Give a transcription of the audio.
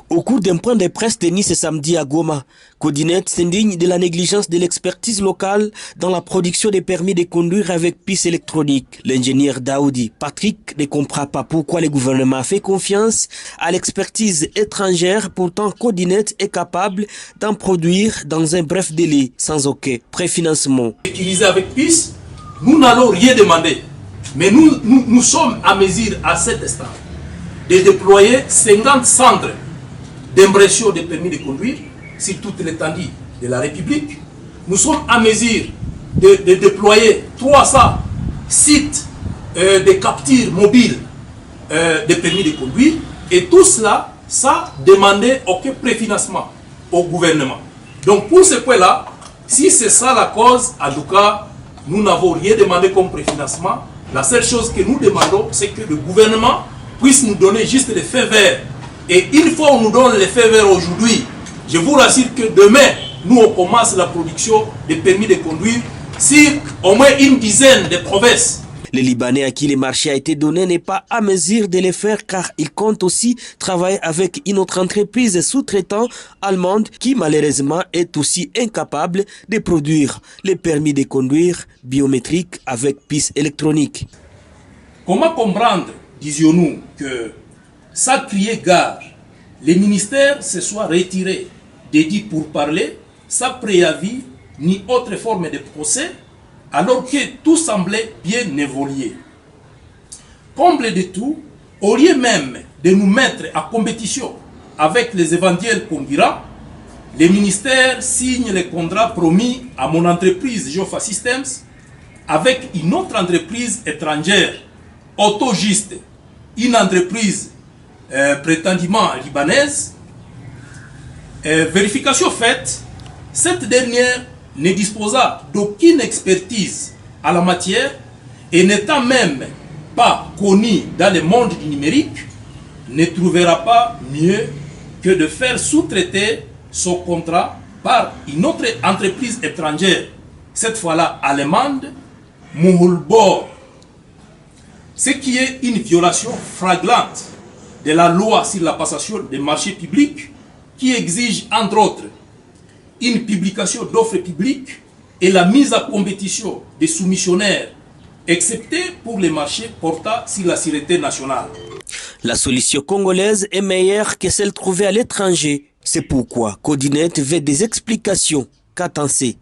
Au cours d'un point de presse tenu ce samedi à Goma, Codinet s'indigne de la négligence de l'expertise locale dans la production des permis de conduire avec puce électronique. L'ingénieur Daoudi Patrick ne comprend pas pourquoi le gouvernement fait confiance à l'expertise étrangère, pourtant Codinet est capable d'en produire dans un bref délai, sans aucun préfinancement. Utilisé avec puce, nous n'allons rien demander, mais nous sommes à mesure à cet instant de déployer 50 centres d'impression des permis de conduire sur toute l'étendue de la République. Nous sommes à mesure de déployer 300 sites de capture mobile des permis de conduire. Et tout cela, ça demandait aucun préfinancement au gouvernement. Donc pour ce point-là, si c'est ça la cause, en tout cas, nous n'avons rien demandé comme préfinancement. La seule chose que nous demandons, c'est que le gouvernement puisse nous donner juste les faits verts. Et une fois qu'on nous donne les faits verts aujourd'hui, je vous rassure que demain, nous on commence la production des permis de conduire sur au moins une dizaine de provinces. Le Libanais à qui le marché a été donné n'est pas à mesure de le faire car il compte aussi travailler avec une autre entreprise sous-traitant allemande qui malheureusement est aussi incapable de produire les permis de conduire biométriques avec puce électronique. Comment comprendre, disions-nous, que sans crier gare, les ministères se soient retirés des dits pour parler, sans préavis ni autre forme de procès, alors que tout semblait bien évoluer. Comble de tout, au lieu même de nous mettre en compétition avec les éventuels concurrents, les ministères signent les contrats promis à mon entreprise Jofa Systems avec une autre entreprise étrangère, Autogiste, une entreprise prétendument libanaise. Vérification faite, cette dernière ne disposa d'aucune expertise à la matière et n'étant même pas connue dans le monde du numérique, ne trouvera pas mieux que de faire sous-traiter son contrat par une autre entreprise étrangère, cette fois-là allemande, Muhulbor, ce qui est une violation flagrante de la loi sur la passation des marchés publics qui exige entre autres une publication d'offres publiques et la mise en compétition des soumissionnaires, excepté pour les marchés portant sur la sûreté nationale. La solution congolaise est meilleure que celle trouvée à l'étranger. C'est pourquoi Codinet veut des explications. Qu'attendez?